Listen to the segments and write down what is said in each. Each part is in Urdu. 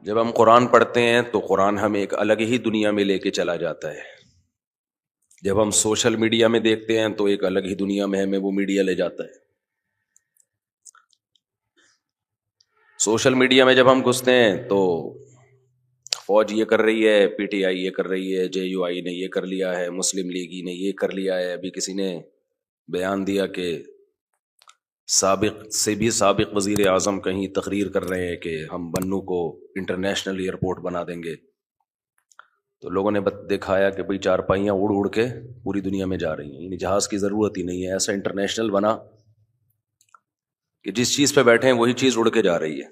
جب ہم قرآن پڑھتے ہیں تو قرآن ہمیں ایک الگ ہی دنیا میں لے کے چلا جاتا ہے. جب ہم سوشل میڈیا میں دیکھتے ہیں تو ایک الگ ہی دنیا میں ہمیں وہ میڈیا لے جاتا ہے. سوشل میڈیا میں جب ہم گھستے ہیں تو فوج یہ کر رہی ہے، پی ٹی آئی یہ کر رہی ہے، جے یو آئی نے یہ کر لیا ہے، مسلم لیگی نے یہ کر لیا ہے. ابھی کسی نے بیان دیا کہ سابق سے بھی سابق وزیر اعظم کہیں تقریر کر رہے ہیں کہ ہم بنو کو انٹرنیشنل ایئرپورٹ بنا دیں گے. تو لوگوں نے دکھایا کہ بھئی چار پائیاں اڑ اڑ کے پوری دنیا میں جا رہی ہیں، یعنی جہاز کی ضرورت ہی نہیں ہے. ایسا انٹرنیشنل بنا کہ جس چیز پہ بیٹھے ہیں وہی چیز اڑ کے جا رہی ہے.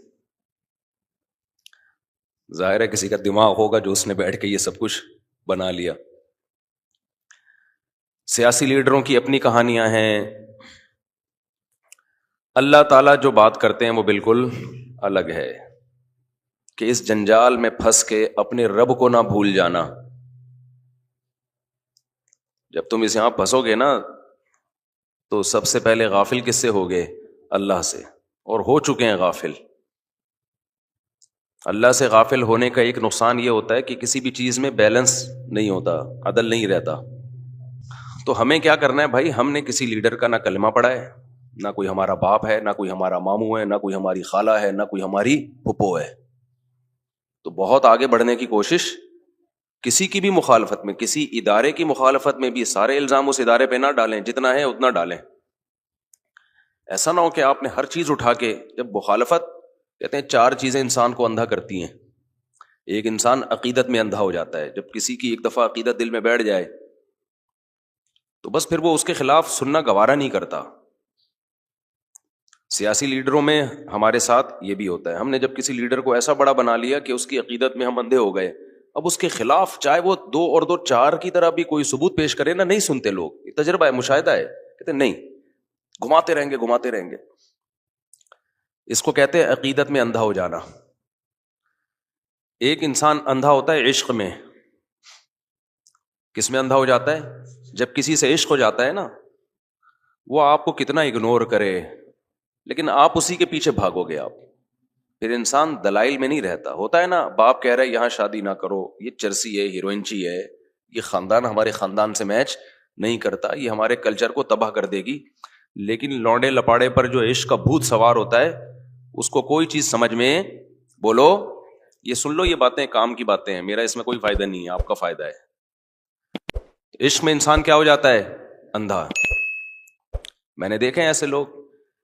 ظاہر ہے کسی کا دماغ ہوگا جو اس نے بیٹھ کے یہ سب کچھ بنا لیا. سیاسی لیڈروں کی اپنی کہانیاں ہیں. اللہ تعالیٰ جو بات کرتے ہیں وہ بالکل الگ ہے کہ اس جنجال میں پھنس کے اپنے رب کو نہ بھول جانا. جب تم اس یہاں پھنسو گے نا تو سب سے پہلے غافل کس سے ہوگے؟ اللہ سے، اور ہو چکے ہیں غافل. اللہ سے غافل ہونے کا ایک نقصان یہ ہوتا ہے کہ کسی بھی چیز میں بیلنس نہیں ہوتا، عدل نہیں رہتا. تو ہمیں کیا کرنا ہے بھائی؟ ہم نے کسی لیڈر کا نہ کلمہ پڑھا ہے، نہ کوئی ہمارا باپ ہے، نہ کوئی ہمارا ماموں ہے، نہ کوئی ہماری خالہ ہے، نہ کوئی ہماری پھپھو ہے. تو بہت آگے بڑھنے کی کوشش کسی کی بھی مخالفت میں، کسی ادارے کی مخالفت میں بھی سارے الزام اس ادارے پہ نہ ڈالیں، جتنا ہے اتنا ڈالیں. ایسا نہ ہو کہ آپ نے ہر چیز اٹھا کے، جب مخالفت کہتے ہیں چار چیزیں انسان کو اندھا کرتی ہیں. ایک انسان عقیدت میں اندھا ہو جاتا ہے. جب کسی کی ایک دفعہ عقیدت دل میں بیٹھ جائے تو بس پھر وہ اس کے خلاف سننا گوارا نہیں کرتا. سیاسی لیڈروں میں ہمارے ساتھ یہ بھی ہوتا ہے. ہم نے جب کسی لیڈر کو ایسا بڑا بنا لیا کہ اس کی عقیدت میں ہم اندھے ہو گئے، اب اس کے خلاف چاہے وہ دو اور دو چار کی طرح بھی کوئی ثبوت پیش کرے نا، نہیں سنتے لوگ. یہ تجربہ ہے، مشاہدہ ہے. کہتے نہیں، گھماتے رہیں گے گھماتے رہیں گے. اس کو کہتے ہیں عقیدت میں اندھا ہو جانا. ایک انسان اندھا ہوتا ہے عشق میں. کس میں اندھا ہو جاتا ہے؟ جب کسی سے عشق ہو جاتا ہے نا، وہ آپ کو کتنا اگنور کرے لیکن آپ اسی کے پیچھے بھاگو گے. آپ پھر انسان دلائل میں نہیں رہتا. ہوتا ہے نا، باپ کہہ رہا ہے یہاں شادی نہ کرو، یہ چرسی ہے، ہیروئنچی ہے، یہ خاندان ہمارے خاندان سے میچ نہیں کرتا، یہ ہمارے کلچر کو تباہ کر دے گی. لیکن لونڈے لپاڑے پر جو عشق کا بھوت سوار ہوتا ہے، اس کو کوئی چیز سمجھ میں، بولو یہ سن لو، یہ باتیں کام کی باتیں ہیں، میرا اس میں کوئی فائدہ نہیں ہے، آپ کا فائدہ ہے. عشق میں انسان کیا ہو جاتا ہے؟ اندھا. میں نے دیکھے ایسے لوگ،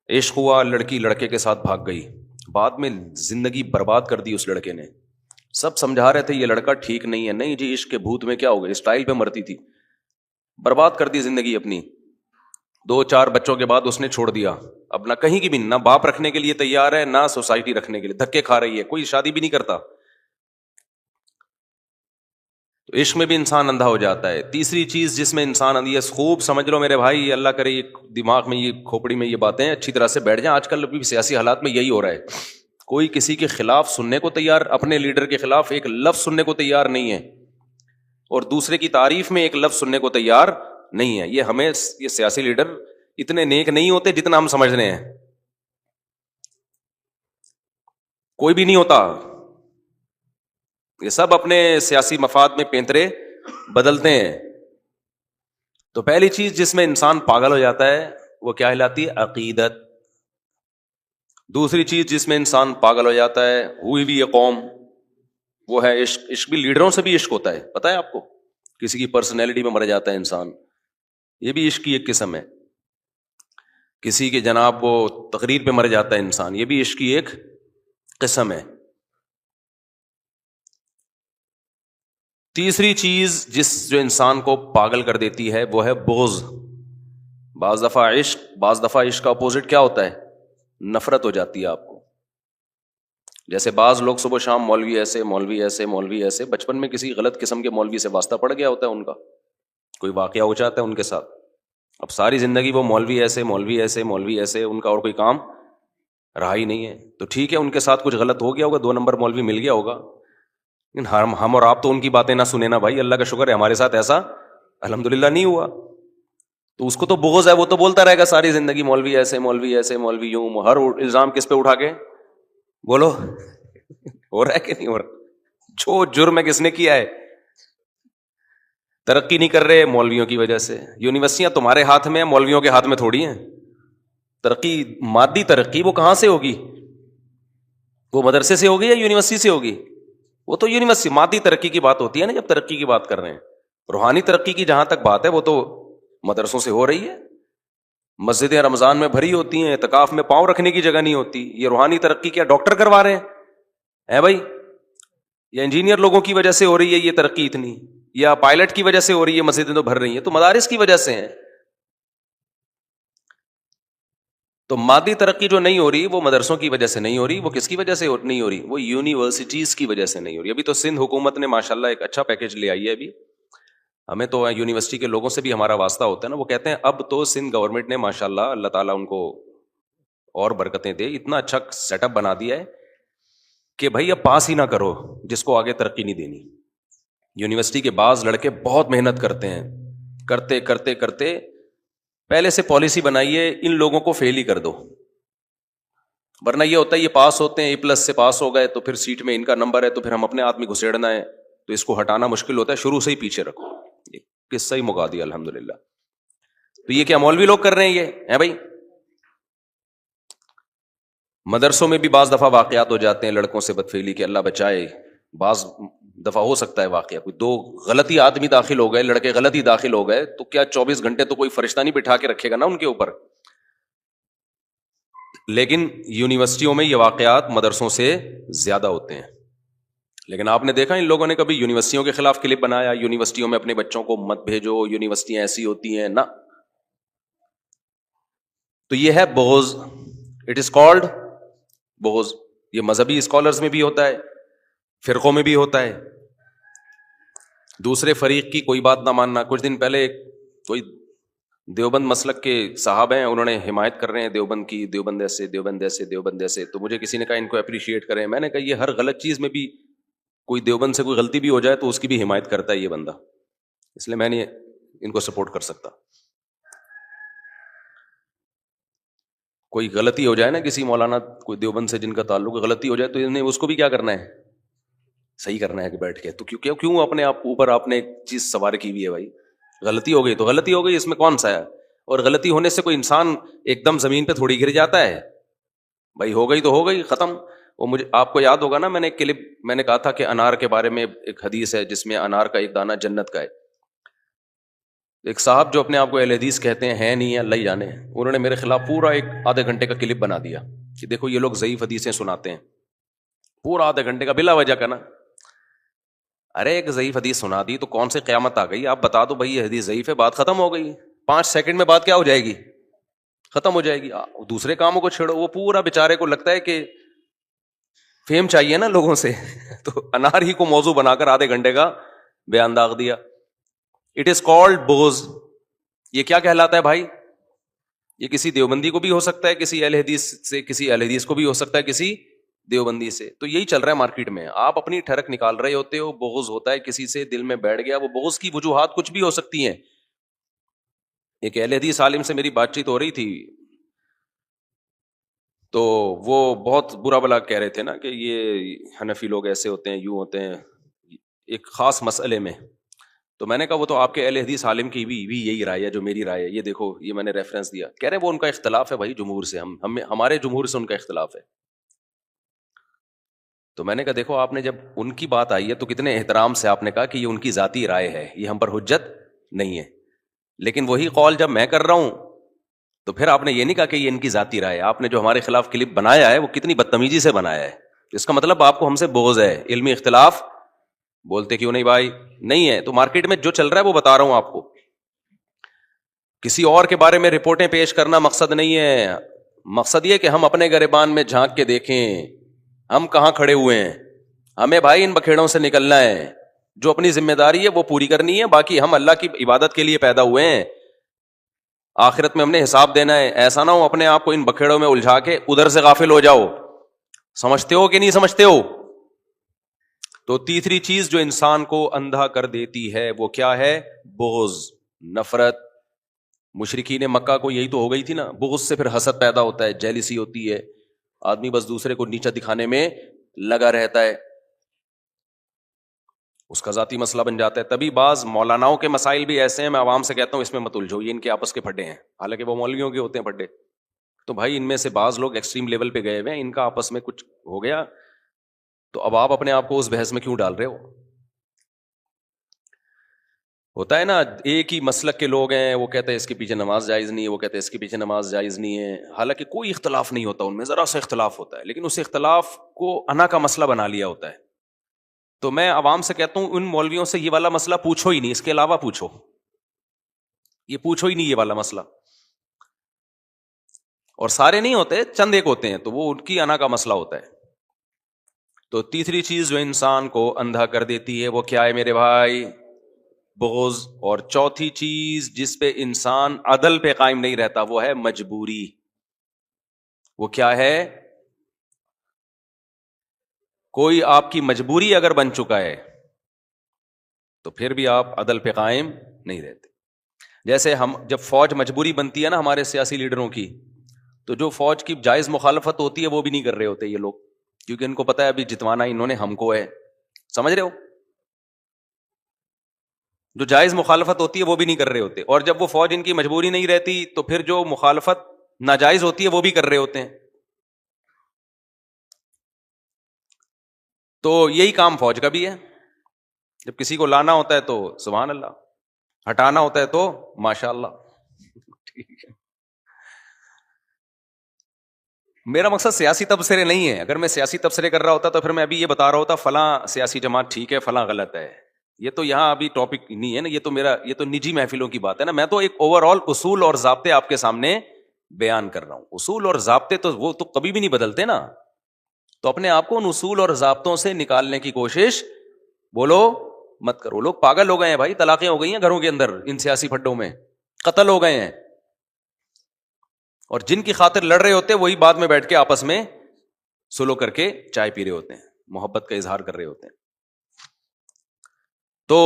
عشق ہوا، لڑکی لڑکے کے ساتھ بھاگ گئی، بعد میں زندگی برباد کر دی اس لڑکے نے. سب سمجھا رہے تھے یہ لڑکا ٹھیک نہیں ہے، نہیں جی عشق کے بھوت میں کیا ہو گیا، اسٹائل پہ مرتی تھی، برباد کر دی زندگی اپنی. دو چار بچوں کے بعد اس نے چھوڑ دیا. اب نہ کہیں کی بھی، نہ باپ رکھنے کے لیے تیار ہے، نہ سوسائٹی رکھنے کے لیے، دھکے کھا رہی ہے، کوئی شادی بھی نہیں کرتا. تو عشق میں بھی انسان اندھا ہو جاتا ہے. تیسری چیز جس میں انسان اندھی ہے، خوب سمجھ لو میرے بھائی، اللہ کرے یہ دماغ میں، یہ کھوپڑی میں یہ باتیں اچھی طرح سے بیٹھ جائیں. آج کل ابھی سیاسی حالات میں یہی ہو رہا ہے، کوئی کسی کے خلاف سننے کو تیار، اپنے لیڈر کے خلاف ایک لفظ سننے کو تیار نہیں ہے، اور دوسرے کی تعریف میں ایک لفظ سننے کو تیار نہیں ہے. یہ سیاسی لیڈر اتنے نیک نہیں ہوتے جتنا ہم سمجھ رہے ہیں. کوئی بھی نہیں ہوتا، یہ سب اپنے سیاسی مفاد میں پینترے بدلتے ہیں. تو پہلی چیز جس میں انسان پاگل ہو جاتا ہے وہ کیا کہلاتی ہے؟ عقیدت. دوسری چیز جس میں انسان پاگل ہو جاتا ہے، ہوئی بھی یہ قوم، وہ ہے عشق. عشق بھی لیڈروں سے بھی عشق ہوتا ہے، پتہ ہے آپ کو؟ کسی کی پرسنالٹی میں مر جاتا ہے انسان، یہ بھی عشق کی ایک قسم ہے. کسی کے جناب وہ تقریر پہ مر جاتا ہے انسان، یہ بھی عشق کی ایک قسم ہے. تیسری چیز جو انسان کو پاگل کر دیتی ہے وہ ہے بغض. بعض دفعہ عشق کا اپوزٹ کیا ہوتا ہے؟ نفرت ہو جاتی ہے آپ کو. جیسے بعض لوگ صبح شام مولوی ایسے مولوی ایسے مولوی ایسے، بچپن میں کسی غلط قسم کے مولوی سے واسطہ پڑ گیا ہوتا ہے ان کا، کوئی واقعہ ہو جاتا ہے ان کے ساتھ، اب ساری زندگی وہ مولوی ایسے مولوی ایسے مولوی ایسے، ان کا اور کوئی کام رہا ہی نہیں ہے. تو ٹھیک ہے، ان کے ساتھ کچھ غلط ہو گیا ہوگا، 2 نمبر مولوی مل گیا ہوگا، لیکن ہم اور آپ تو ان کی باتیں نہ سنیں نا بھائی. اللہ کا شکر ہے ہمارے ساتھ ایسا الحمدللہ نہیں ہوا. تو اس کو تو بغض ہے، وہ تو بولتا رہے گا ساری زندگی مولوی ایسے مولوی ایسے مولوی یوں. ہر الزام کس پہ اٹھا کے، بولو ہو رہا ہے کہ نہیں ہو رہا؟ جو جرم ہے کس نے کیا ہے؟ ترقی نہیں کر رہے مولویوں کی وجہ سے. یونیورسٹیاں تمہارے ہاتھ میں ہیں, مولویوں کے ہاتھ میں تھوڑی ہیں. ترقی, مادی ترقی وہ کہاں سے ہوگی؟ وہ مدرسے سے ہوگی یا یونیورسٹی سے ہوگی؟ وہ تو یونیورسٹی. مادی ترقی کی بات ہوتی ہے نا جب ترقی کی بات کر رہے ہیں. روحانی ترقی کی جہاں تک بات ہے وہ تو مدرسوں سے ہو رہی ہے. مسجدیں رمضان میں بھری ہوتی ہیں, اعتکاف میں پاؤں رکھنے کی جگہ نہیں ہوتی. یہ روحانی ترقی کیا ڈاکٹر کروا رہے ہیں بھائی؟ یا انجینئر لوگوں کی وجہ سے ہو رہی ہے یہ ترقی اتنی, یا پائلٹ کی وجہ سے ہو رہی ہے مسجدیں تو بھر رہی ہیں؟ تو مدارس کی وجہ سے ہیں. تو مادی ترقی جو نہیں ہو رہی وہ مدرسوں کی وجہ سے نہیں ہو رہی. وہ کس کی وجہ سے نہیں ہو رہی؟ وہ یونیورسٹیز کی وجہ سے نہیں ہو رہی. ابھی تو سندھ حکومت نے ماشاءاللہ ایک اچھا پیکیج لے آئی ہے. ابھی ہمیں تو یونیورسٹی کے لوگوں سے بھی ہمارا واسطہ ہوتا ہے نا, وہ کہتے ہیں اب تو سندھ گورنمنٹ نے ماشاءاللہ, اللہ تعالیٰ ان کو اور برکتیں دے, اتنا اچھا سیٹ اپ بنا دیا ہے کہ بھائی اب پاس ہی نہ کرو جس کو آگے ترقی نہیں دینی. یونیورسٹی کے بعض لڑکے بہت محنت کرتے ہیں, کرتے کرتے کرتے پہلے سے پالیسی بنائیے ان لوگوں کو فیل ہی کر دو, ورنہ یہ ہوتا ہے یہ پاس ہوتے ہیں A+ سے پاس ہو گئے تو پھر سیٹ میں ان کا نمبر ہے تو پھر ہم اپنے آدمی گھسیڑنا ہے تو اس کو ہٹانا مشکل ہوتا ہے, شروع سے ہی پیچھے رکھو. قصہ ہی مکا دیا الحمدللہ. تو یہ کیا مولوی لوگ کر رہے ہیں یہ ہیں بھائی؟ مدرسوں میں بھی بعض دفعہ واقعات ہو جاتے ہیں لڑکوں سے بدفعلی کے, اللہ بچائے. بعض دفعہ ہو سکتا ہے واقعہ, کوئی دو غلطی آدمی داخل ہو گئے, لڑکے غلطی داخل ہو گئے تو کیا 24 گھنٹے تو کوئی فرشتہ نہیں بٹھا کے رکھے گا نا ان کے اوپر. لیکن یونیورسٹیوں میں یہ واقعات مدرسوں سے زیادہ ہوتے ہیں. لیکن آپ نے دیکھا ان لوگوں نے کبھی یونیورسٹیوں کے خلاف کلپ بنایا, یونیورسٹیوں میں اپنے بچوں کو مت بھیجو, یونیورسٹیاں ایسی ہوتی ہیں نا. تو یہ ہے بغض, اٹ از کالڈ بغض. یہ مذہبی اسکالرز میں بھی ہوتا ہے, فرقوں میں بھی ہوتا ہے. دوسرے فریق کی کوئی بات نہ ماننا. کچھ دن پہلے کوئی دیوبند مسلک کے صاحب ہیں, انہوں نے حمایت کر رہے ہیں دیوبند کی, دیوبند ایسے دیوبند ایسے دیوبند ایسے. تو مجھے کسی نے کہا ان کو اپریشیٹ کریں. میں نے کہا یہ ہر غلط چیز میں بھی کوئی دیوبند سے کوئی غلطی بھی ہو جائے تو اس کی بھی حمایت کرتا ہے یہ بندہ, اس لیے میں نہیں ان کو سپورٹ کر سکتا. کوئی غلطی ہو جائے نا کسی مولانا کوئی دیوبند سے جن کا تعلق غلطی ہو جائے تو انہیں اس کو بھی کیا کرنا ہے, صحیح کرنا ہے کہ بیٹھ کے. تو کیوں اپنے آپ اوپر آپ نے ایک چیز سوار کی ہوئی ہے بھائی؟ غلطی ہو گئی تو غلطی ہو گئی, اس میں کون سا ہے؟ اور غلطی ہونے سے کوئی انسان ایک دم زمین پہ تھوڑی گر جاتا ہے بھائی, ہو گئی تو ہو گئی, ختم. وہ مجھے آپ کو یاد ہوگا نا, میں نے ایک کلپ میں نے کہا تھا کہ انار کے بارے میں ایک حدیث ہے جس میں انار کا ایک دانہ جنت کا ہے. ایک صاحب جو اپنے آپ کو اہل حدیث کہتے ہیں نہیں ہے, اللہ ہی جانے, انہوں نے میرے خلاف پورا ایک آدھے گھنٹے کا کلپ بنا دیا کہ دیکھو یہ لوگ ضعیف حدیثیں سناتے ہیں. پورا آدھے گھنٹے کا بلا وجہ کا نا. ارے ایک ضعیف حدیث سنا دی تو کون سے قیامت آ گئی؟ آپ بتا دو بھائی یہ حدیث ضعیف ہے, بات ختم ہو گئی. 5 سیکنڈ میں بات کیا ہو جائے گی؟ ختم ہو جائے گی. دوسرے کاموں کو چھیڑو. وہ پورا بیچارے کو لگتا ہے کہ فیم چاہیے نا لوگوں سے تو انار ہی کو موضوع بنا کر آدھے گھنٹے کا بیان داغ دیا. اٹ از کالڈ بغض. یہ کیا کہلاتا ہے بھائی؟ یہ کسی دیوبندی کو بھی ہو سکتا ہے, کسی اہل حدیث سے, کسی اہل حدیث کو بھی ہو سکتا ہے کسی دیوبندی سے. تو یہی چل رہا ہے مارکیٹ میں. آپ اپنی ٹھڑک نکال رہے ہوتے ہو, بغض ہوتا ہے کسی سے, دل میں بیٹھ گیا. وہ بغض کی وجوہات کچھ بھی ہو سکتی ہیں. ایک اہل حدیث عالم سے میری بات چیت ہو رہی تھی تو وہ بہت برا بلا کہہ رہے تھے نا کہ یہ حنفی لوگ ایسے ہوتے ہیں, یوں ہوتے ہیں ایک خاص مسئلے میں. تو میں نے کہا وہ تو آپ کے اہل حدیث عالم کی بھی یہی رائے ہے جو میری رائے ہے, یہ دیکھو یہ میں نے ریفرنس دیا. کہہ رہے ہیں وہ ان کا اختلاف ہے بھائی جمہور سے, ہمارے جمہور سے ان کا اختلاف ہے. تو میں نے کہا دیکھو آپ نے جب ان کی بات آئی ہے تو کتنے احترام سے آپ نے کہا کہ یہ ان کی ذاتی رائے ہے, یہ ہم پر حجت نہیں ہے. لیکن وہی قول جب میں کر رہا ہوں تو پھر آپ نے یہ نہیں کہا کہ یہ ان کی ذاتی رائے ہے. آپ نے جو ہمارے خلاف کلپ بنایا ہے وہ کتنی بدتمیزی سے بنایا ہے. اس کا مطلب آپ کو ہم سے بغض ہے. علمی اختلاف بولتے کیوں نہیں بھائی؟ نہیں ہے. تو مارکیٹ میں جو چل رہا ہے وہ بتا رہا ہوں آپ کو. کسی اور کے بارے میں رپورٹیں پیش کرنا مقصد نہیں ہے. مقصد یہ کہ ہم اپنے گریبان میں جھانک کے دیکھیں ہم کہاں کھڑے ہوئے ہیں. ہمیں بھائی ان بکھیڑوں سے نکلنا ہے. جو اپنی ذمہ داری ہے وہ پوری کرنی ہے. باقی ہم اللہ کی عبادت کے لیے پیدا ہوئے ہیں, آخرت میں ہم نے حساب دینا ہے. ایسا نہ ہو اپنے آپ کو ان بکھیڑوں میں الجھا کے ادھر سے غافل ہو جاؤ. سمجھتے ہو کہ نہیں سمجھتے ہو؟ تو تیسری چیز جو انسان کو اندھا کر دیتی ہے وہ کیا ہے؟ بغض, نفرت. مشرکین مکہ کو یہی تو ہو گئی تھی نا. بغض سے پھر حسد پیدا ہوتا ہے, جیلسی ہوتی ہے, آدمی بس دوسرے کو نیچا دکھانے میں لگا رہتا ہے. اس کا ذاتی مسئلہ بن جاتا ہے. تبھی بعض مولاناؤں کے مسائل بھی ایسے ہیں, میں عوام سے کہتا ہوں اس میں مت الجھو, یہ ان کے آپس کے پھڈے ہیں, حالانکہ وہ مولویوں کے ہوتے ہیں پھڈے. تو بھائی ان میں سے بعض لوگ ایکسٹریم لیول پہ گئے ہوئے ہیں, ان کا آپس میں کچھ ہو گیا تو اب آپ اپنے آپ کو اس بحث میں کیوں ڈال رہے ہو؟ ہوتا ہے نا, ایک ہی مسلک کے لوگ ہیں, وہ کہتے ہیں اس کے پیچھے نماز جائز نہیں ہے, وہ کہتے ہیں اس کے پیچھے نماز جائز نہیں ہے, حالانکہ کوئی اختلاف نہیں ہوتا ان میں, ذرا سا اختلاف ہوتا ہے, لیکن اس اختلاف کو انا کا مسئلہ بنا لیا ہوتا ہے. تو میں عوام سے کہتا ہوں ان مولویوں سے یہ والا مسئلہ پوچھو ہی نہیں, اس کے علاوہ پوچھو, یہ پوچھو ہی نہیں یہ والا مسئلہ. اور سارے نہیں ہوتے, چند ایک ہوتے ہیں, تو وہ ان کی انا کا مسئلہ ہوتا ہے. تو تیسری چیز جو انسان کو اندھا کر دیتی ہے وہ کیا ہے میرے بھائی؟ بغض. اور چوتھی چیز جس پہ انسان عدل پہ قائم نہیں رہتا وہ ہے مجبوری. وہ کیا ہے؟ کوئی آپ کی مجبوری اگر بن چکا ہے تو پھر بھی آپ عدل پہ قائم نہیں رہتے. جیسے ہم جب فوج مجبوری بنتی ہے نا ہمارے سیاسی لیڈروں کی, تو جو فوج کی جائز مخالفت ہوتی ہے وہ بھی نہیں کر رہے ہوتے یہ لوگ, کیونکہ ان کو پتا ہے ابھی جتوانا انہوں نے ہم کو ہے. سمجھ رہے ہو؟ جو جائز مخالفت ہوتی ہے وہ بھی نہیں کر رہے ہوتے, اور جب وہ فوج ان کی مجبوری نہیں رہتی تو پھر جو مخالفت ناجائز ہوتی ہے وہ بھی کر رہے ہوتے ہیں. تو یہی کام فوج کا بھی ہے, جب کسی کو لانا ہوتا ہے تو سبحان اللہ, ہٹانا ہوتا ہے تو ماشاء اللہ. ٹھیک ہے, میرا مقصد سیاسی تبصرے نہیں ہے. اگر میں سیاسی تبصرے کر رہا ہوتا تو پھر میں ابھی یہ بتا رہا ہوتا فلاں سیاسی جماعت ٹھیک ہے فلاں غلط ہے. یہ تو یہاں ابھی ٹاپک نہیں ہے نا, یہ تو نجی محفلوں کی بات ہے نا. میں تو ایک اوور آل اصول اور ضابطے آپ کے سامنے بیان کر رہا ہوں. اصول اور ضابطے تو وہ تو کبھی بھی نہیں بدلتے نا, تو اپنے آپ کو ان اصول اور ضابطوں سے نکالنے کی کوشش بولو مت کرو. لوگ پاگل ہو گئے ہیں بھائی, طلاقیں ہو گئی ہیں گھروں کے اندر ان سیاسی پھڈوں میں, قتل ہو گئے ہیں, اور جن کی خاطر لڑ رہے ہوتے ہیں وہی بعد میں بیٹھ کے آپس میں سلو کر کے چائے پی رہے ہوتے ہیں, محبت کا اظہار کر رہے ہوتے ہیں. تو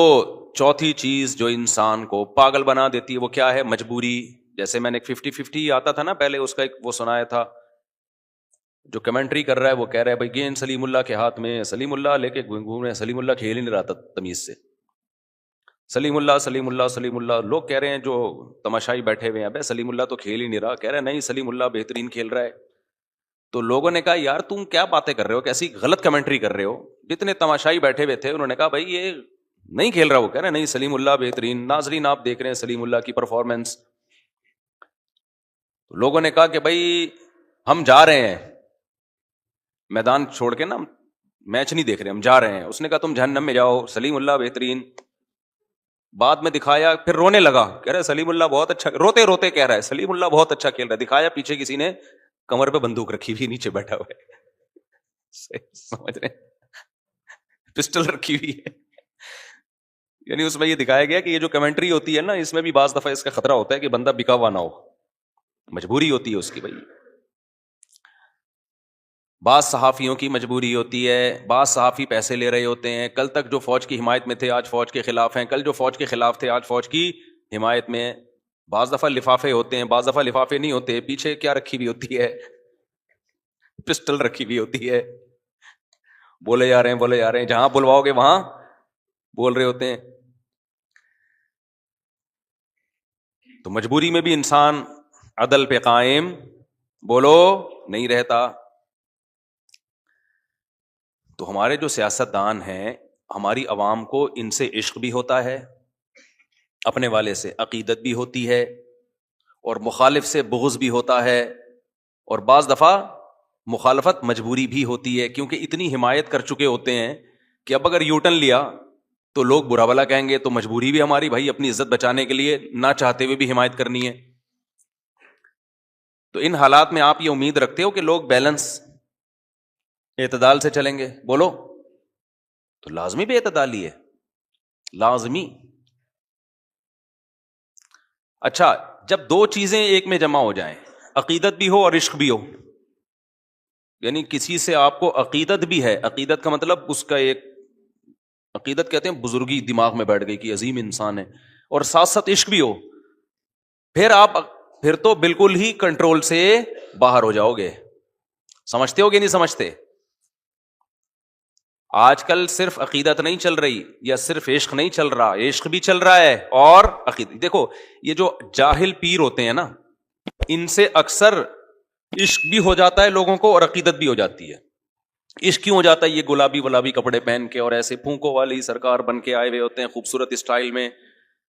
چوتھی چیز جو انسان کو پاگل بنا دیتی ہے وہ کیا ہے؟ مجبوری. جیسے میں نے 50-50 آتا تھا نا پہلے, اس کا ایک وہ سنایا تھا, جو کمنٹری کر رہا ہے وہ کہہ رہا ہے بھائی گیند سلیم اللہ کے ہاتھ میں, سلیم اللہ لے کے گھوم رہے ہیں, سلیم اللہ کھیل ہی نہیں رہا تھا تمیز سے, سلیم اللہ سلیم اللہ سلیم اللہ. لوگ کہہ رہے ہیں جو تماشائی بیٹھے ہوئے ہیں ابے سلیم اللہ تو کھیل ہی نہیں رہا, کہہ رہے ہیں نہیں سلیم اللہ بہترین کھیل رہا ہے. تو لوگوں نے کہا یار تم کیا باتیں کر رہے ہو, کیسی غلط کمنٹری کر رہے ہو. جتنے تماشائی بیٹھے ہوئے تھے انہوں نے کہا بھائی یہ نہیں کھیل رہا, وہ کہہ رہے ہیں نہیں سلیم اللہ بہترین. ناظرین آپ دیکھ رہے ہیں سلیم اللہ کی پرفارمنس. لوگوں نے کہا کہ بھائی ہم جا رہے ہیں میدان چھوڑ کے نا, میچ نہیں دیکھ رہے, ہم جا رہے ہیں. اس نے کہا تم جہنم میں جاؤ, سلیم اللہ بہترین. بعد میں دکھایا, پھر رونے لگا, کہہ رہا ہے سلیم اللہ بہت اچھا, روتے روتے کہہ رہا ہے سلیم اللہ بہت اچھا کھیل رہا ہے. دکھایا پیچھے کسی نے کمر پہ بندوق رکھی ہوئی نیچے بیٹھا ہوا ہے, سمجھ رہے, پسٹل رکھی ہوئی ہے. یعنی اس میں یہ دکھایا گیا کہ یہ جو کمنٹری ہوتی ہے نا اس میں بھی بعض دفعہ اس کا خطرہ ہوتا ہے کہ بندہ بکا ہوا نہ ہو, مجبوری ہوتی ہے اس کی. بھائی بعض صحافیوں کی مجبوری ہوتی ہے, بعض صحافی پیسے لے رہے ہوتے ہیں, کل تک جو فوج کی حمایت میں تھے آج فوج کے خلاف ہیں, کل جو فوج کے خلاف تھے آج فوج کی حمایت میں. بعض دفعہ لفافے ہوتے ہیں, بعض دفعہ لفافے نہیں ہوتے, پیچھے کیا رکھی ہوئی ہوتی ہے؟ پسٹل رکھی ہوئی ہوتی ہے. بولے جا رہے ہیں, جہاں بلواؤ گے وہاں بول رہے ہوتے ہیں. تو مجبوری میں بھی انسان عدل پہ قائم بولو نہیں رہتا. تو ہمارے جو سیاست دان ہیں, ہماری عوام کو ان سے عشق بھی ہوتا ہے, اپنے والے سے عقیدت بھی ہوتی ہے, اور مخالف سے بغض بھی ہوتا ہے, اور بعض دفعہ مخالفت مجبوری بھی ہوتی ہے, کیونکہ اتنی حمایت کر چکے ہوتے ہیں کہ اب اگر یوٹن لیا تو لوگ برا بھلا کہیں گے, تو مجبوری بھی ہماری بھائی اپنی عزت بچانے کے لیے نہ چاہتے ہوئے بھی حمایت کرنی ہے. تو ان حالات میں آپ یہ امید رکھتے ہو کہ لوگ بیلنس اعتدال سے چلیں گے؟ بولو. تو لازمی بھی اعتدالی ہے, لازمی. اچھا جب دو چیزیں ایک میں جمع ہو جائیں, عقیدت بھی ہو اور عشق بھی ہو, یعنی کسی سے آپ کو عقیدت بھی ہے, عقیدت کا مطلب اس کا ایک عقیدت کہتے ہیں بزرگی دماغ میں بیٹھ گئی کہ عظیم انسان ہے, اور ساتھ ساتھ عشق بھی ہو, پھر تو بالکل ہی کنٹرول سے باہر ہو جاؤ گے. سمجھتے ہو کہ نہیں سمجھتے؟ آج کل صرف عقیدت نہیں چل رہی یا صرف عشق نہیں چل رہا، عشق بھی چل رہا ہے اور عقیدت. دیکھو یہ جو جاہل پیر ہوتے ہیں نا، ان سے اکثر عشق بھی ہو جاتا ہے لوگوں کو اور عقیدت بھی ہو جاتی ہے. عشق کیوں ہو جاتا ہے؟ یہ گلابی کپڑے پہن کے اور ایسے پھونکوں والی سرکار بن کے آئے ہوئے ہوتے ہیں، خوبصورت اسٹائل میں.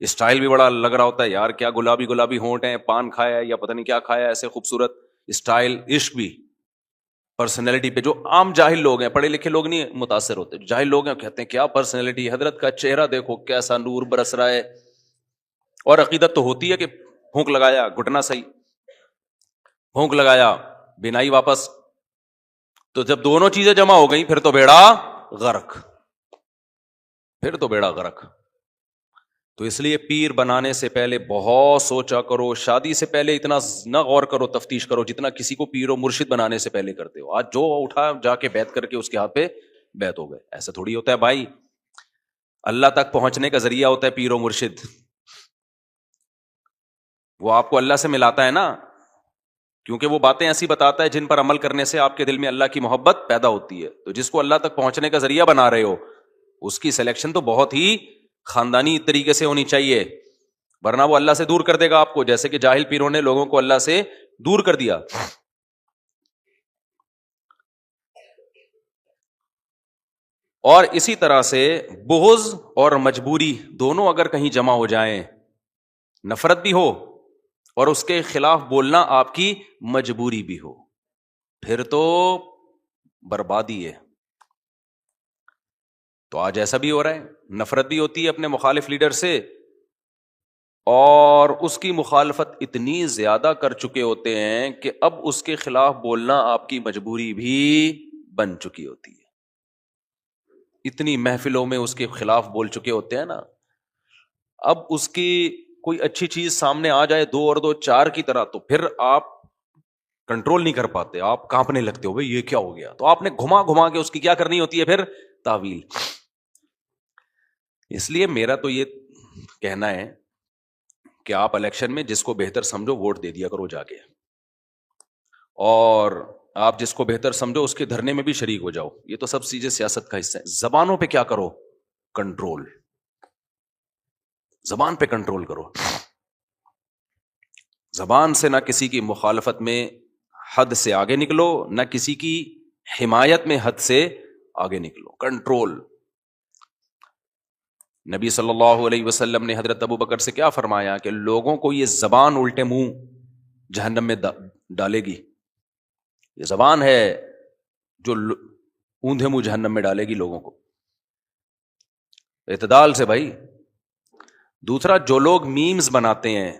اسٹائل بھی بڑا لگ رہا ہوتا ہے یار، کیا گلابی ہونٹ ہیں، پان کھایا ہے یا پتہ نہیں کیا کھایا ہے، ایسے خوبصورت اسٹائل. عشق بھی پرسنالٹی پہ جو عام جاہل لوگ ہیں، پڑھے لکھے لوگ نہیں متاثر ہوتے، جاہل لوگ ہیں کہتے ہیں کیا پرسنالٹی، حضرت کا چہرہ دیکھو کیسا نور برس رہا ہے. اور عقیدت تو ہوتی ہے کہ پھونک لگایا گھٹنا صحیح، پھونک لگایا بینائی واپس. تو جب دونوں چیزیں جمع ہو گئیں پھر تو بیڑا غرق، پھر تو بیڑا غرق. تو اس لیے پیر بنانے سے پہلے بہت سوچا کرو، شادی سے پہلے اتنا نہ غور کرو، تفتیش کرو جتنا کسی کو پیر و مرشد بنانے سے پہلے کرتے ہو. آج جو اٹھا جا کے بیعت کر کے اس کے ہاتھ پہ بیعت ہو گئے. ایسا تھوڑی ہوتا ہے بھائی. اللہ تک پہنچنے کا ذریعہ ہوتا ہے پیر و مرشد، وہ آپ کو اللہ سے ملاتا ہے نا، کیونکہ وہ باتیں ایسی بتاتا ہے جن پر عمل کرنے سے آپ کے دل میں اللہ کی محبت پیدا ہوتی ہے. تو جس کو اللہ تک پہنچنے کا ذریعہ بنا رہے ہو اس کی سلیکشن تو بہت ہی خاندانی طریقے سے ہونی چاہیے، ورنہ وہ اللہ سے دور کر دے گا آپ کو، جیسے کہ جاہل پیروں نے لوگوں کو اللہ سے دور کر دیا. اور اسی طرح سے بغض اور مجبوری دونوں اگر کہیں جمع ہو جائیں، نفرت بھی ہو اور اس کے خلاف بولنا آپ کی مجبوری بھی ہو، پھر تو بربادی ہے. تو آج ایسا بھی ہو رہا ہے، نفرت بھی ہوتی ہے اپنے مخالف لیڈر سے، اور اس کی مخالفت اتنی زیادہ کر چکے ہوتے ہیں کہ اب اس کے خلاف بولنا آپ کی مجبوری بھی بن چکی ہوتی ہے. اتنی محفلوں میں اس کے خلاف بول چکے ہوتے ہیں نا، اب اس کی کوئی اچھی چیز سامنے آ جائے 2 اور 2 4 کی طرح، تو پھر آپ کنٹرول نہیں کر پاتے، آپ کانپنے لگتے ہو، بھئی یہ کیا ہو گیا. تو آپ نے گھما کے اس کی کیا کرنی ہوتی ہے پھر؟ تعویل. اس لیے میرا تو یہ کہنا ہے کہ آپ الیکشن میں جس کو بہتر سمجھو ووٹ دے دیا کرو جا کے، اور آپ جس کو بہتر سمجھو اس کے دھرنے میں بھی شریک ہو جاؤ. یہ تو سب چیزیں سیاست کا حصہ ہے. زبانوں پہ کیا کرو؟ کنٹرول. زبان پہ کنٹرول کرو. زبان سے نہ کسی کی مخالفت میں حد سے آگے نکلو، نہ کسی کی حمایت میں حد سے آگے نکلو. کنٹرول. نبی صلی اللہ علیہ وسلم نے حضرت ابو بکر سے کیا فرمایا کہ لوگوں کو یہ زبان الٹے منہ جہنم میں ڈالے گی. یہ زبان ہے جو اوندھے منہ جہنم میں ڈالے گی لوگوں کو. اعتدال سے بھائی. دوسرا، جو لوگ میمز بناتے ہیں،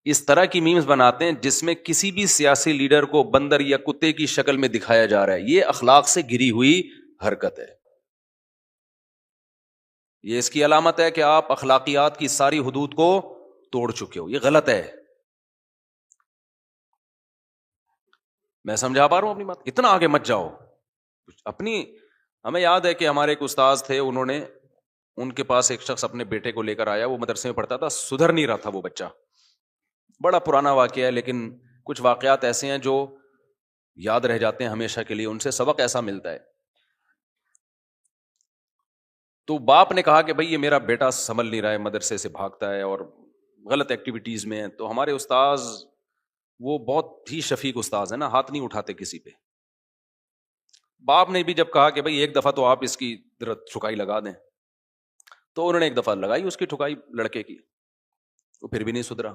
اس طرح کی میمز بناتے ہیں جس میں کسی بھی سیاسی لیڈر کو بندر یا کتے کی شکل میں دکھایا جا رہا ہے، یہ اخلاق سے گری ہوئی حرکت ہے. یہ اس کی علامت ہے کہ آپ اخلاقیات کی ساری حدود کو توڑ چکے ہو. یہ غلط ہے. میں سمجھا پا رہا ہوں اپنی بات؟ اتنا آگے مت جاؤ. ہمیں یاد ہے کہ ہمارے ایک استاذ تھے، ان کے پاس ایک شخص اپنے بیٹے کو لے کر آیا، وہ مدرسے میں پڑھتا تھا، سدھر نہیں رہا تھا وہ بچہ. بڑا پرانا واقعہ ہے، لیکن کچھ واقعات ایسے ہیں جو یاد رہ جاتے ہیں ہمیشہ کے لیے، ان سے سبق ایسا ملتا ہے. تو باپ نے کہا کہ بھائی یہ میرا بیٹا سنبھل نہیں رہا ہے، مدرسے سے بھاگتا ہے اور غلط ایکٹیویٹیز میں ہے. تو ہمارے استاذ وہ بہت ہی شفیق استاذ ہے نا، ہاتھ نہیں اٹھاتے کسی پہ. باپ نے بھی جب کہا کہ بھائی ایک دفعہ تو آپ اس کی ٹھکائی لگا دیں، تو انہوں نے ایک دفعہ لگائی اس کی ٹھکائی لڑکے کی، وہ پھر بھی نہیں سدھرا.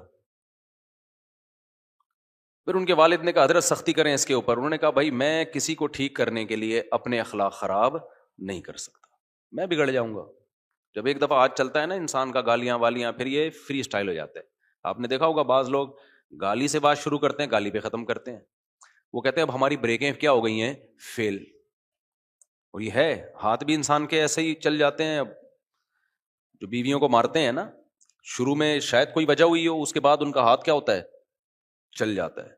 پھر ان کے والد نے کہا حضرت سختی کریں اس کے اوپر. انہوں نے کہا بھائی میں کسی کو ٹھیک کرنے کے لیے اپنے اخلاق خراب نہیں کر سکتا، میں بگڑ جاؤں گا. جب ایک دفعہ ہاتھ چلتا ہے نا انسان کا، گالیاں والیاں، پھر یہ فری سٹائل ہو جاتا ہے. آپ نے دیکھا ہوگا بعض لوگ گالی سے بات شروع کرتے ہیں، گالی پہ ختم کرتے ہیں. وہ کہتے ہیں اب ہماری بریکیں کیا ہو گئی ہیں؟ فیل. اور یہ ہے، ہاتھ بھی انسان کے ایسے ہی چل جاتے ہیں. اب جو بیویوں کو مارتے ہیں نا، شروع میں شاید کوئی وجہ ہوئی ہو، اس کے بعد ان کا ہاتھ کیا ہوتا ہے؟ چل جاتا ہے.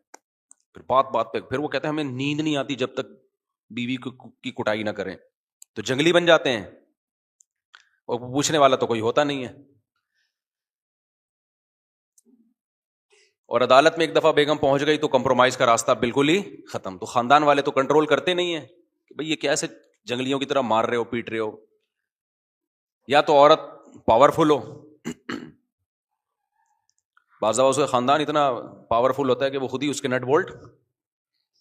پھر بات پہ پھر وہ کہتے ہیں ہمیں نیند نہیں آتی جب تک بیوی کی کٹائی نہ کریں. تو جنگلی بن جاتے ہیں، اور پوچھنے والا تو کوئی ہوتا نہیں ہے. اور عدالت میں ایک دفعہ بیگم پہنچ گئی تو کمپرومائز کا راستہ بالکل ہی ختم. تو خاندان والے تو کنٹرول کرتے نہیں ہیں کہ بھئی یہ کیسے جنگلیوں کی طرح مار رہے ہو, پیٹ رہے ہو. یا تو عورت پاورفل ہو, بعض اس کا خاندان اتنا پاورفل ہوتا ہے کہ وہ خود ہی اس کے نٹ بولٹ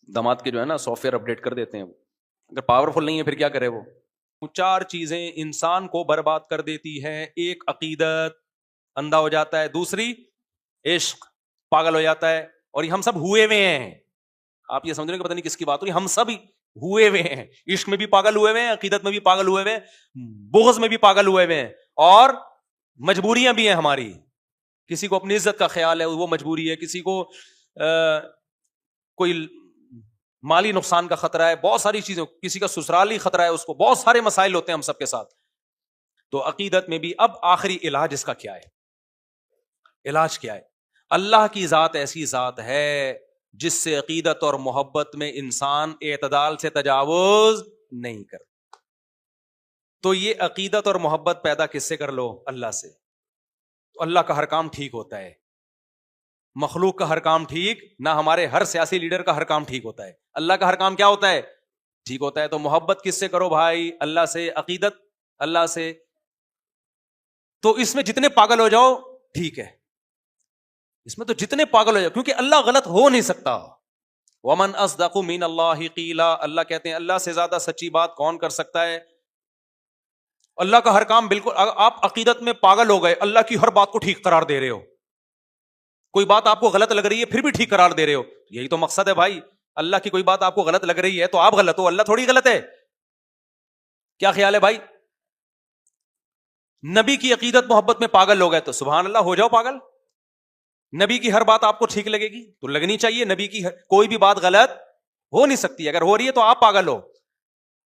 داماد کے جو ہے نا سافٹ ویئر اپڈیٹ کر دیتے ہیں. اگر پاورفل نہیں ہے پھر کیا کرے وہ. 4 چیزیں انسان کو برباد کر دیتی ہے. ایک عقیدت, اندھا ہو جاتا ہے. دوسری عشق, پاگل ہو جاتا ہے. اور یہ ہم سب ہوئے ہوئے ہیں. آپ یہ سمجھ رہے ہیں کہ پتہ نہیں کس کی بات ہو رہی, ہم سب ہوئے ہوئے ہیں. عشق میں بھی پاگل ہوئے ہوئے ہیں, عقیدت میں بھی پاگل ہوئے ہوئے ہیں, بغض میں بھی پاگل ہوئے ہوئے ہیں, اور مجبوریاں بھی ہیں ہماری. کسی کو اپنی عزت کا خیال ہے وہ مجبوری ہے, کسی کو کوئی مالی نقصان کا خطرہ ہے, بہت ساری چیزیں, کسی کا سسرالی خطرہ ہے اس کو, بہت سارے مسائل ہوتے ہیں ہم سب کے ساتھ. تو عقیدت میں بھی. اب آخری علاج اس کا کیا ہے؟ علاج کیا ہے؟ اللہ کی ذات ایسی ذات ہے جس سے عقیدت اور محبت میں انسان اعتدال سے تجاوز نہیں کرتا. تو یہ عقیدت اور محبت پیدا کس سے کر لو؟ اللہ سے. تو اللہ کا ہر کام ٹھیک ہوتا ہے, مخلوق کا ہر کام ٹھیک نہ, ہمارے ہر سیاسی لیڈر کا ہر کام ٹھیک ہوتا ہے. اللہ کا ہر کام کیا ہوتا ہے؟ ٹھیک ہوتا ہے. تو محبت کس سے کرو بھائی؟ اللہ سے. عقیدت اللہ سے. تو اس میں جتنے پاگل ہو جاؤ ٹھیک ہے, اس میں تو جتنے پاگل ہو جاؤ, کیونکہ اللہ غلط ہو نہیں سکتا. ومن اصدق من اللہ قیلا, اللہ کہتے ہیں اللہ سے زیادہ سچی بات کون کر سکتا ہے. اللہ کا ہر کام بالکل. آپ عقیدت میں پاگل ہو گئے, اللہ کی ہر بات کو ٹھیک قرار دے رہے ہو, کوئی بات آپ کو غلط لگ رہی ہے پھر بھی ٹھیک قرار دے رہے ہو. یہی تو مقصد ہے بھائی. اللہ کی کوئی بات آپ کو غلط لگ رہی ہے تو آپ غلط ہو, اللہ تھوڑی غلط ہے. کیا خیال ہے بھائی؟ نبی کی عقیدت محبت میں پاگل ہو گئے تو سبحان اللہ, ہو جاؤ پاگل. نبی کی ہر بات آپ کو ٹھیک لگے گی تو لگنی چاہیے. نبی کی کوئی بھی بات غلط ہو نہیں سکتی. اگر ہو رہی ہے تو آپ پاگل ہو.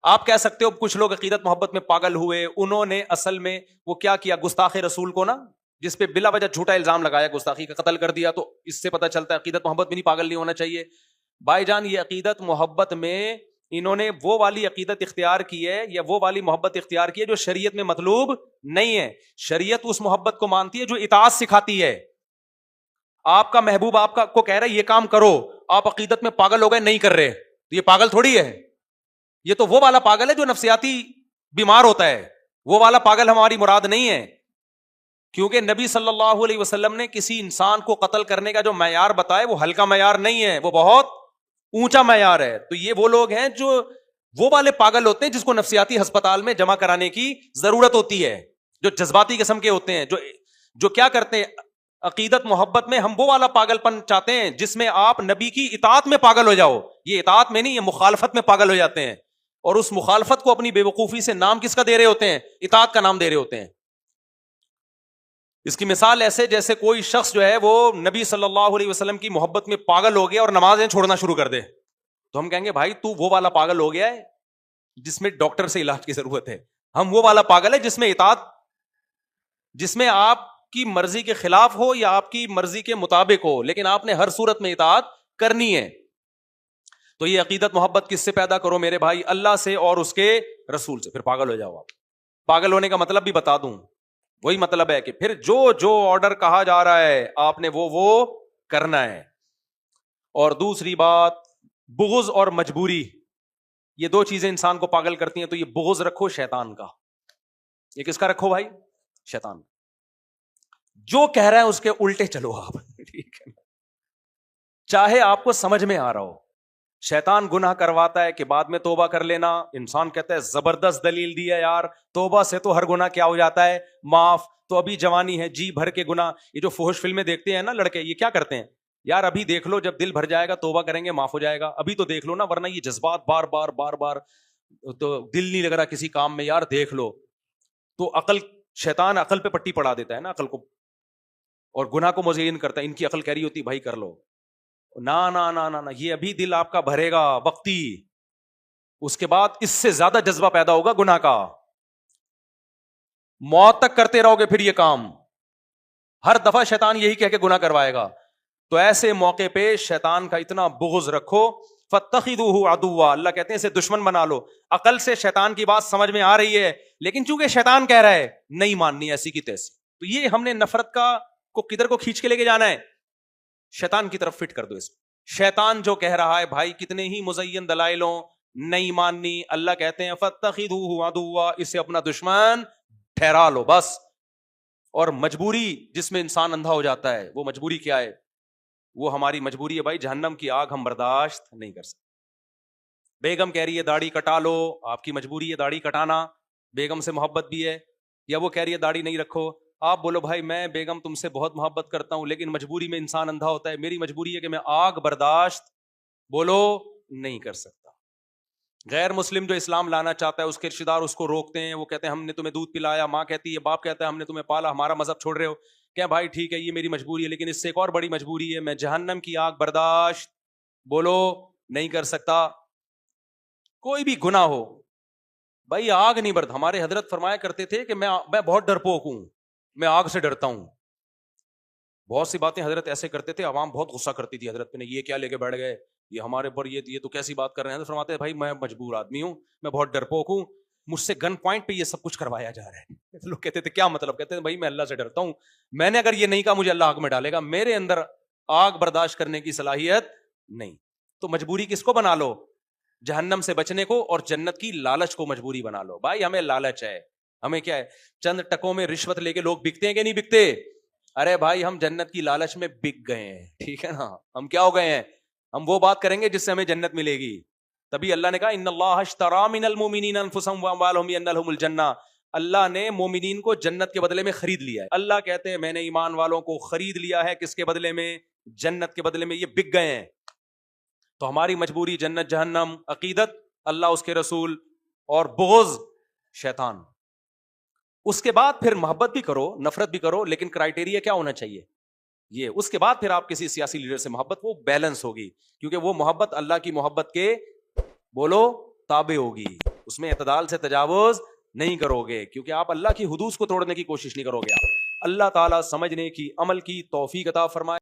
آپ کہہ سکتے ہو کچھ لوگ عقیدت محبت میں پاگل ہوئے, انہوں نے اصل میں وہ کیا کیا, گستاخ رسول کو نا, جس پہ بلا وجہ جھوٹا الزام لگایا, گستاخی کا قتل کر دیا. تو اس سے پتہ چلتا ہے عقیدت محبت میں نہیں پاگل نہیں ہونا چاہیے. بھائی جان, یہ عقیدت محبت میں انہوں نے وہ والی عقیدت اختیار کی ہے یا وہ والی محبت اختیار کی ہے جو شریعت میں مطلوب نہیں ہے. شریعت اس محبت کو مانتی ہے جو اطاعت سکھاتی ہے. آپ کا محبوب آپ کو کہہ رہا ہے یہ کام کرو, آپ عقیدت میں پاگل ہو گئے نہیں کر رہے, تو یہ پاگل تھوڑی ہے. یہ تو وہ والا پاگل ہے جو نفسیاتی بیمار ہوتا ہے. وہ والا پاگل ہماری مراد نہیں ہے, کیونکہ نبی صلی اللہ علیہ وسلم نے کسی انسان کو قتل کرنے کا جو معیار بتایا وہ ہلکا معیار نہیں ہے, وہ بہت اونچا معیار ہے. تو یہ وہ لوگ ہیں جو وہ والے پاگل ہوتے ہیں جس کو نفسیاتی ہسپتال میں جمع کرانے کی ضرورت ہوتی ہے, جو جذباتی قسم کے ہوتے ہیں, جو کیا کرتے ہیں عقیدت محبت میں. ہم وہ والا پاگل پن چاہتے ہیں جس میں آپ نبی کی اطاعت میں پاگل ہو جاؤ. یہ اطاعت میں نہیں, یہ مخالفت میں پاگل ہو جاتے ہیں, اور اس مخالفت کو اپنی بے وقوفی سے نام کس کا دے رہے ہوتے ہیں؟ اطاعت کا نام دے رہے ہوتے ہیں. اس کی مثال ایسے جیسے کوئی شخص جو ہے وہ نبی صلی اللہ علیہ وسلم کی محبت میں پاگل ہو گیا اور نمازیں چھوڑنا شروع کر دے, تو ہم کہیں گے بھائی تو وہ والا پاگل ہو گیا ہے جس میں ڈاکٹر سے علاج کی ضرورت ہے. ہم وہ والا پاگل ہے جس میں اطاعت, جس میں آپ کی مرضی کے خلاف ہو یا آپ کی مرضی کے مطابق ہو, لیکن آپ نے ہر صورت میں اطاعت کرنی ہے. تو یہ عقیدت محبت کس سے پیدا کرو میرے بھائی؟ اللہ سے اور اس کے رسول سے. پھر پاگل ہو جاؤ آپ. پاگل ہونے کا مطلب بھی بتا دوں, وہی مطلب ہے کہ پھر جو آرڈر کہا جا رہا ہے آپ نے وہ کرنا ہے. اور دوسری بات, بغض اور مجبوری, یہ 2 چیزیں انسان کو پاگل کرتی ہیں. تو یہ بغض رکھو شیطان کا. یہ کس کا رکھو بھائی؟ شیطان. جو کہہ رہا ہے اس کے الٹے چلو آپ, ٹھیک ہے, چاہے آپ کو سمجھ میں آ رہا ہو. شیطان گناہ کرواتا ہے کہ بعد میں توبہ کر لینا. انسان کہتا ہے زبردست دلیل دی ہے یار, توبہ سے تو ہر گناہ کیا ہو جاتا ہے؟ معاف. تو ابھی جوانی ہے, جی بھر کے گناہ. یہ جو فحش فلمیں دیکھتے ہیں نا لڑکے, یہ کیا کرتے ہیں یار؟ ابھی دیکھ لو, جب دل بھر جائے گا توبہ کریں گے معاف ہو جائے گا. ابھی تو دیکھ لو نا, ورنہ یہ جذبات بار بار تو دل نہیں لگ رہا کسی کام میں, یار دیکھ لو. تو عقل, شیطان عقل پہ پٹی پڑا دیتا ہے نا عقل کو, اور گناہ کو مزین کرتا ہے. ان کی عقل کہہ رہی ہوتی بھائی کر لو. نہ یہ ابھی دل آپ کا بھرے گا وقتی, اس کے بعد اس سے زیادہ جذبہ پیدا ہوگا گناہ کا. موت تک کرتے رہو گے پھر یہ کام. ہر دفعہ شیطان یہی کہہ کے گناہ کروائے گا. تو ایسے موقع پہ شیطان کا اتنا بغض رکھو. فاتخذوہ عدوا, اللہ کہتے ہیں اسے دشمن بنا لو. عقل سے شیطان کی بات سمجھ میں آ رہی ہے, لیکن چونکہ شیطان کہہ رہا ہے نہیں ماننی ایسی کی تیسی. تو یہ ہم نے نفرت کو کدھر کو کھینچ کے لے کے جانا ہے؟ شیطان کی طرف فٹ کر دو اس. شیطان جو کہہ رہا ہے بھائی کتنے ہی مزین دلائل ہوں, نہیں ماننی، اللہ کہتے ہیں فاتخذوہ عدوا، اسے اپنا دشمن ٹھہرا لو بس. اور مجبوری جس میں انسان اندھا ہو جاتا ہے، وہ مجبوری کیا ہے؟ وہ ہماری مجبوری ہے بھائی، جہنم کی آگ ہم برداشت نہیں کر سکتے. بیگم کہہ رہی ہے داڑھی کٹا لو، آپ کی مجبوری ہے داڑھی کٹانا، بیگم سے محبت بھی ہے. یا وہ کہہ رہی ہے داڑھی نہیں رکھو، آپ بولو بھائی میں بیگم تم سے بہت محبت کرتا ہوں لیکن مجبوری میں انسان اندھا ہوتا ہے، میری مجبوری ہے کہ میں آگ برداشت بولو نہیں کر سکتا. غیر مسلم جو اسلام لانا چاہتا ہے، اس کے رشتے دار اس کو روکتے ہیں، وہ کہتے ہیں ہم نے تمہیں دودھ پلایا، ماں کہتی ہے، باپ کہتا ہے ہم نے تمہیں پالا، ہمارا مذہب چھوڑ رہے ہو. کہ بھائی ٹھیک ہے یہ میری مجبوری ہے، لیکن اس سے ایک اور بڑی مجبوری ہے، میں جہنم کی آگ برداشت بولو نہیں کر سکتا. کوئی بھی گناہ ہو بھائی، آگ نہیں برد. ہمارے حضرت فرمایا کرتے تھے کہ میں بہت ڈرپوک ہوں، میں آگ سے ڈرتا ہوں. بہت سی باتیں حضرت ایسے کرتے تھے، عوام بہت غصہ کرتی تھی حضرت پہ، یہ کیا لے کے بیٹھ گئے، یہ ہمارے پر یہ تو کیسی بات کر رہے ہیں. حضرت فرماتے ہیں بھائی میں مجبور آدمی ہوں، میں بہت ڈرپوک ہوں، مجھ سے گن پوائنٹ پہ یہ سب کچھ کروایا جا رہا ہے. لوگ کہتے تھے کیا مطلب؟ کہتے ہیں بھائی میں اللہ سے ڈرتا ہوں، میں نے اگر یہ نہیں کہا مجھے اللہ آگ میں ڈالے گا، میرے اندر آگ برداشت کرنے کی صلاحیت نہیں. تو مجبوری کس کو بنا لو؟ جہنم سے بچنے کو اور جنت کی لالچ کو مجبوری بنا لو. بھائی ہمیں لالچ ہے، ہمیں کیا ہے، چند ٹکوں میں رشوت لے کے لوگ بکتے ہیں کہ نہیں بکتے؟ ارے بھائی ہم جنت کی لالچ میں بک گئے ہیں، ٹھیک ہے نا. ہم کیا ہو گئے ہیں؟ ہم وہ بات کریں گے جس سے ہمیں جنت ملے گی. تبھی اللہ نے کہا ان اللہ اشترى من المؤمنین انفسهم واموالهم بان لهم الجنہ، اللہ نے مومنین کو جنت کے بدلے میں خرید لیا ہے. اللہ کہتے ہیں میں نے ایمان والوں کو خرید لیا ہے، کس کے بدلے میں؟ جنت کے بدلے میں. یہ بک گئے ہیں. تو ہماری مجبوری جنت جہنم، عقیدت اللہ اس کے رسول، اور بغض شیطان. اس کے بعد پھر محبت بھی کرو، نفرت بھی کرو، لیکن کرائٹیریا کیا ہونا چاہیے؟ یہ اس کے بعد پھر آپ کسی سیاسی لیڈر سے محبت، وہ بیلنس ہوگی، کیونکہ وہ محبت اللہ کی محبت کے بولو تابع ہوگی، اس میں اعتدال سے تجاوز نہیں کرو گے، کیونکہ آپ اللہ کی حدود کو توڑنے کی کوشش نہیں کرو گے. آپ اللہ تعالیٰ سمجھنے کی، عمل کی توفیق عطا فرمائے.